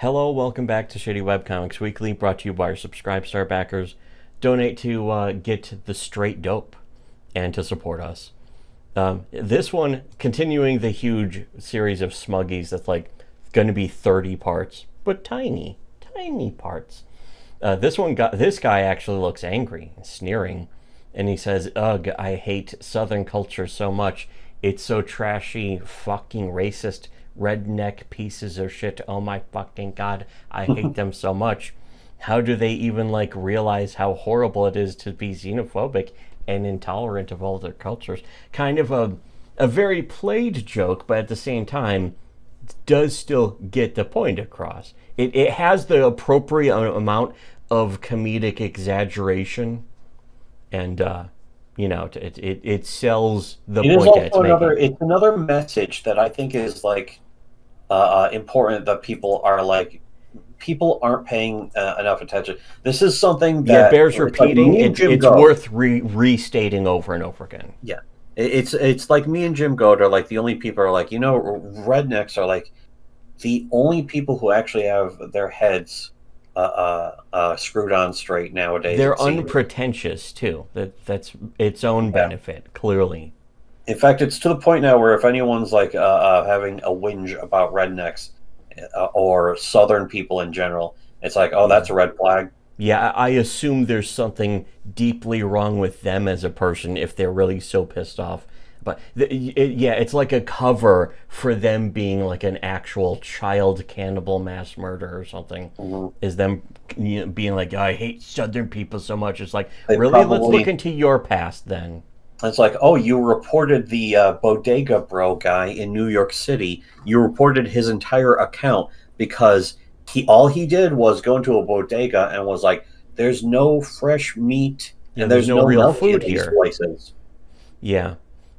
Hello, welcome back to Shittywebcomics Weekly, brought to you by our Subscribe Star backers. Donate to get the straight dope and to support us. This one, continuing the huge series of Smuggies that's like going to be 30 parts, but tiny parts. This guy actually looks angry, sneering, and he says, "Ugh, I hate Southern culture so much. It's so trashy, fucking racist, redneck pieces of shit. Oh my fucking god, I hate them so much. How do they even realize how horrible it is to be xenophobic and intolerant of all their cultures?" Kind of a very played joke, but at the same time does still get the point across. It has the appropriate amount of comedic exaggeration, and it sells the It is point that it's also making. it's another message that I think is important, that people aren't paying enough attention. This is something Yeah, it that bears it's like repeating. me and Jim It's Goat. worth restating over and over again. Yeah, it's like me and Jim Goat are like the only people who are rednecks are like the only people who actually have their heads screwed on straight nowadays. They're It seems. unpretentious too. That's its own Yeah. benefit, clearly. In fact, it's to the point now where if anyone's having a whinge about rednecks or Southern people in general, it's like, oh, Yeah. that's a red flag. Yeah, I assume there's something deeply wrong with them as a person if they're really so pissed off. But it's like a cover for them being like an actual child cannibal mass murder or something. Mm-hmm. Is them being like, I hate Southern people so much. It's like, They really? Let's look probably into your past then. It's like, oh, you reported the Bodega Bro guy in New York City. You reported his entire account because all he did was go into a bodega and was like, "There's no fresh meat Yeah, and there's there's no no real milk in food these here. places." Yeah.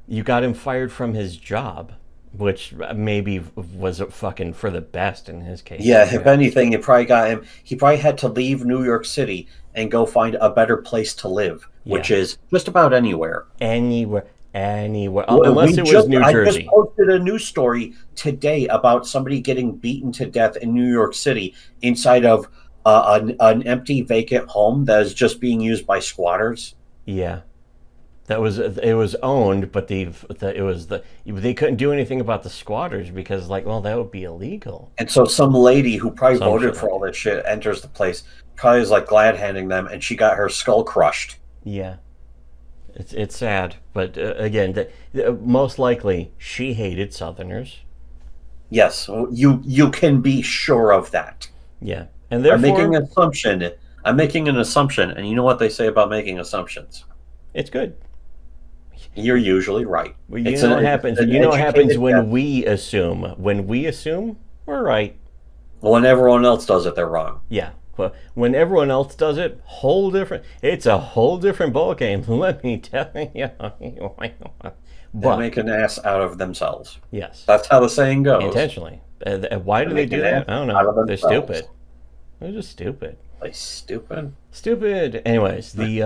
You got him fired from his job, which maybe was fucking for the best in his case. Yeah, if anything, it probably got him. He probably had to leave New York City and go find a better place to live, Yeah. which is just about anywhere. Anywhere. Unless it was New I just Jersey. posted a news story today about somebody getting beaten to death in New York City inside of an empty, vacant home that is just being used by squatters. Yeah. It was owned, but they couldn't do anything about the squatters because that would be illegal. And so some lady who probably Some voted shit for like all that. this shit enters the place, probably is like glad handing them, and she got her skull crushed. Yeah. It's sad, but again, most likely she hated Southerners. Yes, you can be sure of that. Yeah, and I'm making therefore an assumption. I'm making an assumption, and you know what they say about making assumptions? it's good. You're usually right. Well, you It's know an, what it's happens. an You know what happens educated guess. when we assume. When we assume, we're right. When everyone else does it, they're wrong. Yeah. Well, when everyone else does it, whole different. It's a whole different ball game. Let me tell you. They But make an ass out of themselves. yes, That's how the saying goes. intentionally. Why do they Make do an that? ass I don't out know. of They're themselves. stupid. They're just stupid. Like stupid. Stupid. Anyways, the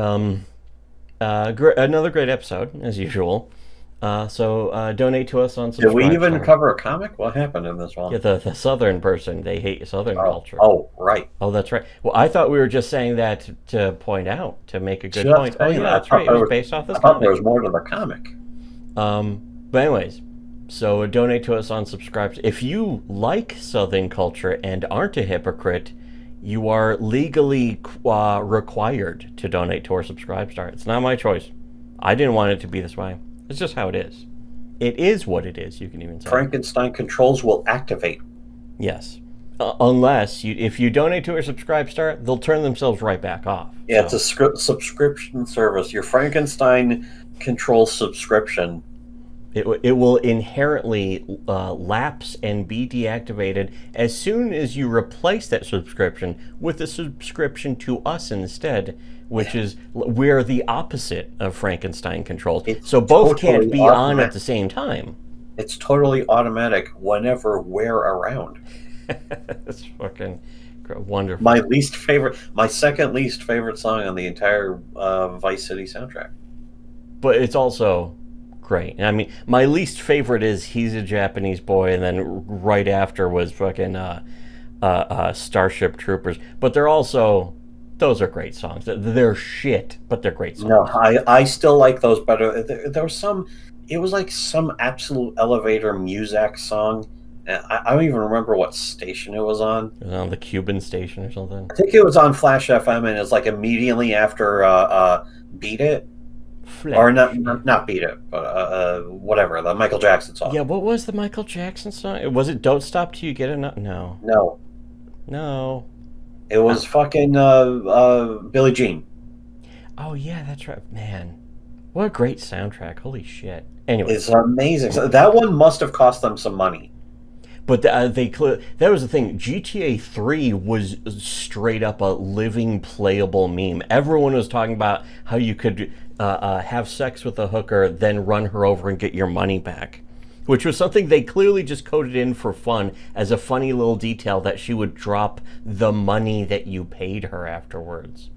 another great episode as usual. So donate to us on Did we even Subscribestar. cover a comic? What happened in this one? Yeah, the Southern person. They hate Southern culture. Oh, right. Oh, that's right. Well, I thought we were just saying that to point out, to make a good Just point. Oh, saying, yeah, I that's thought right. It was based off I this thought there comic. was more to the comic. But anyways, so donate to us on Subscribe. If you like Southern culture and aren't a hypocrite, you are legally required to donate to our Subscribestar. It's not my choice. I didn't want it to be this way. It's just how it is. It is what it is, you can even say. Frankenstein controls will activate. Yes. Unless, if you donate to our Subscribestar, they'll turn themselves right back off. Yeah, it's a subscription service. Your Frankenstein control subscription. It will inherently lapse and be deactivated as soon as you replace that subscription with a subscription to us instead, which is we're the opposite of Frankenstein controls. So both can't be on at the same time. It's totally automatic whenever we're around. It's fucking wonderful. My second least favorite song on the entire Vice City soundtrack. But it's also great. I mean, my least favorite is He's a Japanese Boy, and then right after was fucking Starship Troopers, but those are great songs. They're shit, but they're great songs. No, I still like those better. There was some, it was like some absolute elevator Muzak song. I don't even remember what station it was on. It was on the Cuban station or something. I think it was on Flash FM, and it's like immediately after Beat It. Or not Beat It, but whatever, the Michael Jackson song. Yeah, what was the Michael Jackson song? Was it "Don't Stop Till You Get Enough"? No. No. It was fucking Billie Jean. Oh yeah, that's right, man. What a great soundtrack! Holy shit. Anyway, It's amazing. So that one must have cost them some money. but that was the thing. GTA 3 was straight up a living, playable meme. Everyone was talking about how you could have sex with a hooker, then run her over and get your money back, which was something they clearly just coded in for fun as a funny little detail that she would drop the money that you paid her afterwards.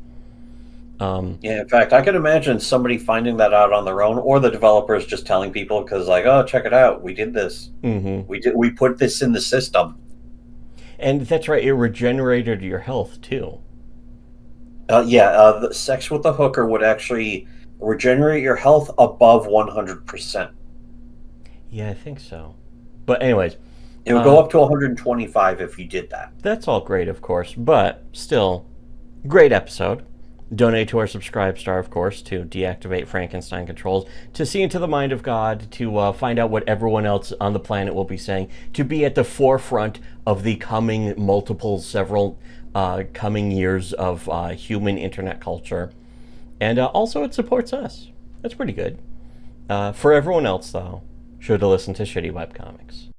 Yeah, in fact, I could imagine somebody finding that out on their own, or the developers just telling people because, like, oh, check it out, we did this. Mm-hmm. We put this in the system. And that's right, it regenerated your health too. The sex with the hooker would actually regenerate your health above 100%. Yeah, I think so. But anyways, it would go up to 125 if you did that. That's all great, of course, but still, great episode. Donate to our Subscribe Star, of course, to deactivate Frankenstein controls, to see into the mind of God, to find out what everyone else on the planet will be saying, to be at the forefront of the several coming years of human internet culture. And also it supports us. That's pretty good. For everyone else, though, sure to listen to Shitty Webcomics.